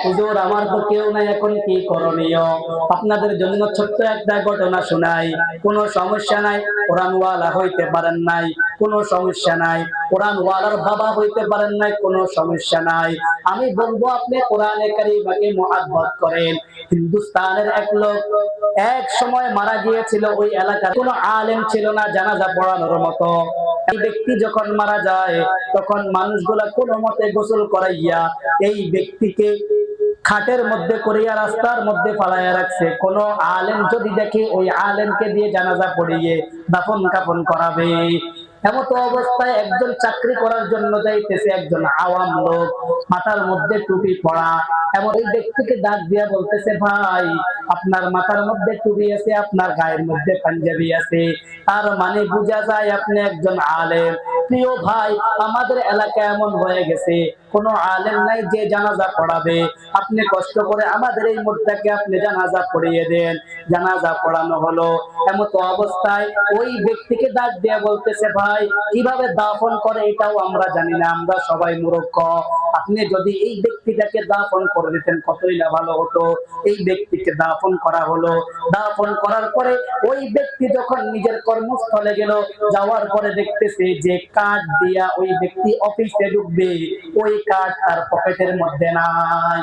হুজুর আমার তো কেউ নাই, এখন কি করণীয়? আপনাদের জন্য ছোট্ট একটা ঘটনা শোনাই। কোনো সমস্যা নাই, কোরআনওয়ালা হইতে পারেন নাই, কোনো সমস্যা নাই, কোরআনওয়ালার বাবা হইতে পারেন নাই, কোনো সমস্যা নাই। আমি বলবো আপনি কোরআনে কারিমকে মুহাব্বত করেন। হিন্দুস্তানের এক লোক এক সময় মারা গিয়েছিল, ওই এলাকার কোনো আলেম ছিল না জানাজা পড়ানোর মতো। এই ব্যক্তি যখন মারা যায় তখন মানুষগুলা কোনো মতে গোসল করাইয়া এই ব্যক্তিকে খাটের মধ্যে করিয়া রাস্তার মধ্যে ফালাইয়া রাখছে। কোন আলেম যদি দেখে ওই আলেমকে দিয়ে জানাজা পড়িয়ে দাফন কাফন করাবে। এমত অবস্থায় একজন চাকরি করার জন্য যাইতেছে একজন আওয়াম লোক, মাথার মধ্যে টুপি পরা। এমন ওই ব্যক্তিকে ডাক দিয়া বলতেছে, ভাই আপনার মাথার মধ্যে টুপি আছে, আপনার গায়ের মধ্যে পাঞ্জাবি আছে, তার মানে বোঝা যায় আপনি একজন আলেম। প্রিয় ভাই, আমাদের এলাকা এমন হয়ে গেছে কোনো আলেম নাই যে জানাজা পড়াবে। আপনি কষ্ট করে আমাদের এই মুহূর্তটাকে আপনি জানাজা পড়িয়ে দেন। জানাজা পড়ানো হলো। এমত অবস্থায় ওই ব্যক্তিকে ডাক দিয়ে বলতেছে, ভাই কিভাবে দাফন করে এটাও আমরা জানি না, আমরা সবাই মূর্খ। আপনি যদি এই ব্যক্তিটাকে দাফন করে দিতেন কতই না ভালো হতো। এই ব্যক্তিকে দাফন করা হলো। দাফন করার পরে ওই ব্যক্তি যখন নিজের কর্মস্থলে গেল, যাওয়ার পরে দেখতেছে যে কার্ড দিয়া ওই ব্যক্তি অফিসে ঢুকবে, ওই কার্ড তার পকেটের মধ্যে নাই।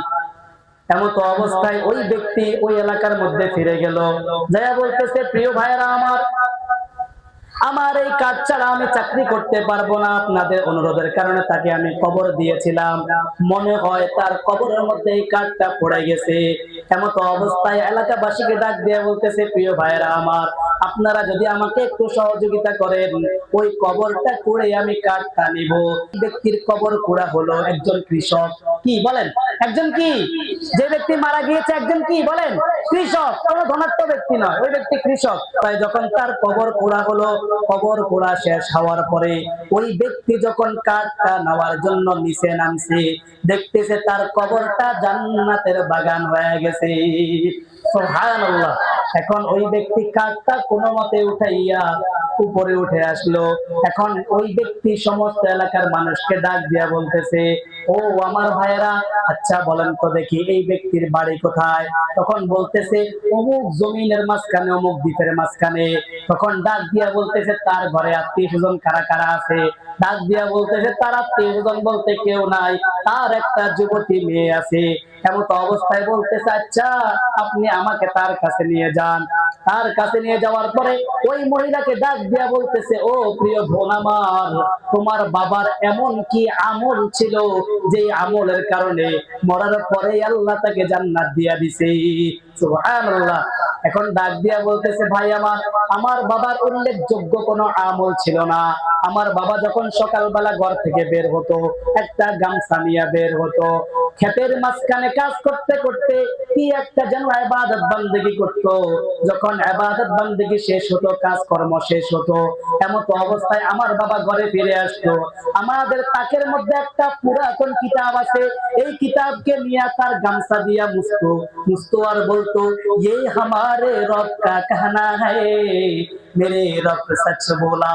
এমত অবস্থায় ওই ব্যক্তি ওই এলাকার মধ্যে ফিরে গেল, যাইয়া বলতেছে, প্রিয় ভাইয়েরা আমার, আমার এই কাজ ছাড়া আমি চাকরি করতে পারবো না। আপনাদের অনুরোধের কারণে তাকে আমি কবর দিয়েছিলাম, মনে হয় তার কবরের মধ্যে এই কার্ডটা পড়ে গেছে। এমত অবস্থায় এলাকাবাসীকে ডাক দিয়ে বলতেছে, প্রিয় ভাইয়েরা আমার, আপনারা যদি আমাকে একটু সহযোগিতা করেন, ওই কবরটা করে আমি কার্ডটা নিব। ব্যক্তির কবর কুড়া হলো একজন কৃষক। কি বলেন? একজন কি? যে ব্যক্তি মারা গিয়েছে একজন কি বলেন? কৃষক। কোনো ধনাঢ্য ব্যক্তি নয়, ওই ব্যক্তি কৃষক। তাই যখন তার কবর কুড়া হলো, কবর কুড়া শেষ হওয়ার পরে ওই ব্যক্তি যখন কাঠটা নেওয়ার জন্য নিচে নামছে, দেখতেছে তার কবরটা জান্নাতের বাগান হয়ে গেছে। সুবহানাল্লাহ। এখন ওই ব্যক্তি কাঠটা কোনো মতে উঠাইয়া উপরে উঠে আসলো। এখন ওই ব্যক্তি সমস্ত এলাকার মানুষকে ডাক দিয়া বলতেছে, ও আমার ভাইয়েরা, আচ্ছা বলেন তো দেখি এই ব্যক্তির বাড়ি কোথায়? তখন বলতেছে, অমুক জমিনের মাঝখানে, অমুক দ্বীপের মাঝখানে। তখন ডাক দিয়া বলতেছে, তার ঘরে আত্মীয় স্বজন কারা কারা আছে? ডাক দিয়া বলতেছে, তার আত্মীয় স্বজন বলতে কেউ নাই, তার একটা যুবতী মেয়ে আছে। এমন অবস্থায় বলতেছে, আচ্ছা আপনি আমাকে তার কাছে নিয়ে যান। তার কাছে নিয়ে যাওয়ার পরে ওই মহিলাকে ডাক দিয়া বলতেছে, ও প্রিয় বোন আমার, তোমার বাবার এমন কি আমল ছিল যে আমলের কারণে মরার পরে আল্লাহ তাকে জান্নাত দিয়া দিছে? সুবহানাল্লাহ। এখন ডাক দিয়া বলতেছে, ভাই আমার, আমার বাবার উল্লেখযোগ্য কোনো আমল ছিল না। আমার বাবা যখন সকালবেলা ঘর থেকে বের হতো, একটা গামছা নিয়ে বের হতো, ক্ষেতের মাঝখানে কাজ করতে করতে কি একটা যেন ইবাদত বান্দেগি করত। যখন ইবাদত বান্দেগি শেষ হতো, কাজকর্ম শেষ হতো, এমত অবস্থায় আমার বাবা ঘরে ফিরে আসতো। আমাদের তাকের মধ্যে একটা পুরাতন কিতাব আছে, এই কিতাবকে নিয়ে তার গামছা দিয়া মুছতো, মুছতো আর বলতো, ये हमारे रब का कहना है, मेरे रब सच बोला।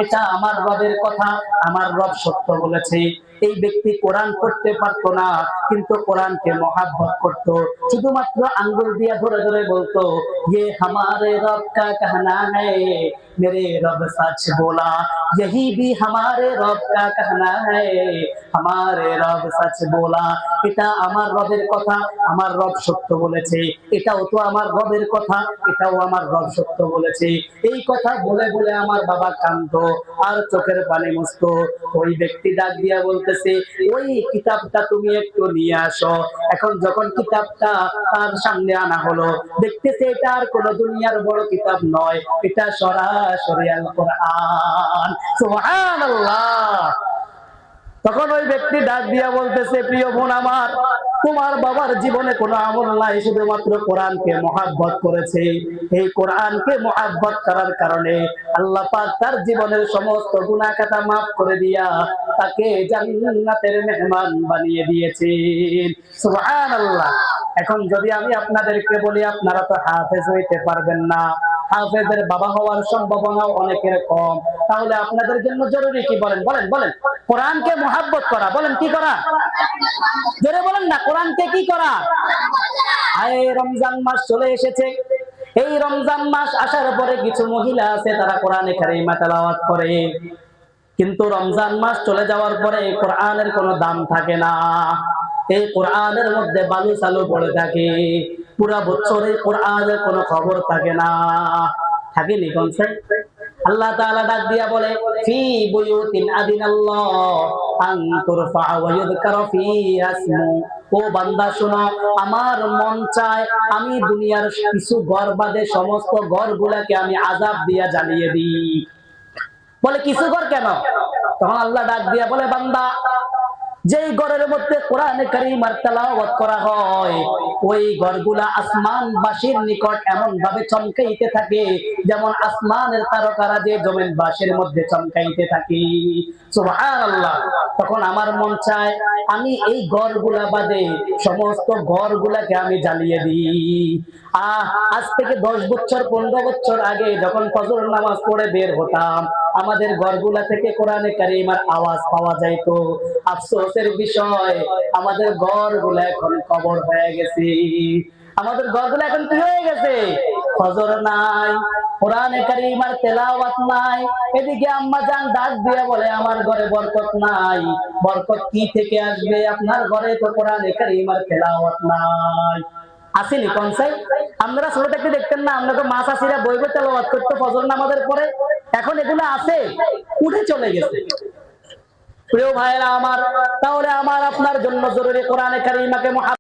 এটা আমার রবের কথা, আমার রব সত্য বলেছে। এই ব্যক্তি কোরআন পড়তে পারতো না, কিন্তু কোরআনকে মহাব্বত করত। শুধুমাত্র আঙ্গুল দিয়ে ধরে ধরে বলতো, ये हमारे रब का कहना है, मेरे रब सच बोला, यही भी हमारे रब का कहना है, हमारे रब सच बोला। এটা আমার রবের কথা, আমার রব সত্য বলেছে। এটাও তো আমার রবের কথা, এটাও আমার রব সত্য বলেছে। এই কথা বলে বলে আমার বাবা কাঁদতো আর চোখের পানি মুছতো। ওই ব্যক্তি ডাক দিয়া বলতেছে, ওই কিতাবটা তুমি একটু নিয়ে আসো। এখন যখন কিতাবটা তার সামনে আনা হলো, দেখতেছে এটা আর কোন দুনিয়ার বড় কিতাব নয়, এটা সরাসরি আল কোরআন। সুবহানাল্লাহ। তখন ওই ব্যক্তি ডাক দিয়া বলতেছে, প্রিয় বোন আমার, তোমার বাবার জীবনে কোনো আমল নাই, শুধুমাত্র কোরআনকে মহাব্বত করেছে। এই কোরআনকে মহাব্বত করার কারণে আল্লাহ পাক তার জীবনের সমস্ত গুনাহ খাতা মাফ করে দিয়া তাকে জান্নাতের মেহমান বানিয়ে দিয়েছেন। সুবহানাল্লাহ। এখন যদি আমি আপনাদেরকে বলি, আপনারা তো হাফেজ হইতে পারবেন না। হাফেজের বাবা হওয়ার সম্ভাবনা অনেকের কম। তাহলে আপনাদের জন্য জরুরি কি বলেন বলেন বলেন? কোরআনকে মহব্বত করা। বলেন কি করা? জোরে বলেন না, কোরআনকে কি করা? আয়ে রমজান মাস চলে এসেছে। এই রমজান মাস আসার পরে কিছু মহিলা আছে তারা কোরআনে কারিমা তেলাওয়াত করে, কিন্তু রমজান মাস চলে যাওয়ার পরে কোরআনের কোনো দাম থাকে না। এই কোরআনের মধ্যে বালু চালু পড়ে থাকে, পুরা বছরে কোরআনের কোনো খবর থাকে না। থাকেনি কনসেপ্ট? আল্লাহ তাআলা ডাক দিয়া বলে, ফি বুয়ুতিন আদিনাল্লাহ আন তুরফা ওয়া ইউযকারা ফিহা ইসমু। ও বান্দা শোনো, আমার মন চায় আমি দুনিয়ার কিছু ঘর বাদে সমস্ত ঘরগুলোকে আমি আযাব দিয়া জ্বালিয়ে দিই। বলে কিছু ঘর কেন? তখন আল্লাহ ডাক দিয়া বলে, বান্দা, যেই ঘরের মধ্যে কোরআনে কারীমের তেলাওয়াত করা হয় ওই ঘরগুলা আসমানবাসীর নিকট এমন ভাবে চমকাইতে থাকে যেমন আসমানের তারকারা যে জমিনবাসীর মধ্যে চমকাইতে থাকে। সুবহানাল্লাহ। তখন আমার মন চায় আমি এই ঘরগুলা বাদে সমস্ত ঘরগুলাকে আমি জ্বালিয়ে দিই। আজ থেকে 10 বছর 15 বছর আগে যখন ফজর নামাজ পড়ে বের হতাম, আমাদের ঘরগুলা থেকে কোরআনে কারীমের আওয়াজ পাওয়া যাইতো। আফসোসের বিষয়, আমাদের ঘরগুলা এখন কবর হয়ে গেছে। আমাদের ঘরগুলো এখন কি হয়ে গেছে? ফজর নাই, কোরআনে কারীমের তেলাওয়াত নাই। এদিকে আম্মা জান ডাক দিয়ে বলে, আমার ঘরে বরকত নাই। বরকত কি থেকে আসবে? আপনার ঘরে তো কোরআনে কারীমের তেলাওয়াত নাই। আসেনি কনসেপ্ট? আপনারা ছোট থেকে দেখতেন না, আমরা তো মাছ আসিরা বই বই তেলাওয়াত করতে ফজর নামাজের পরে। এখন এগুলো আছে, উঠে চলে গেছে। প্রিয় ভাইরা আমার, তাহলে আমার আপনার জন্য জরুরি কোরআনে কারীমকে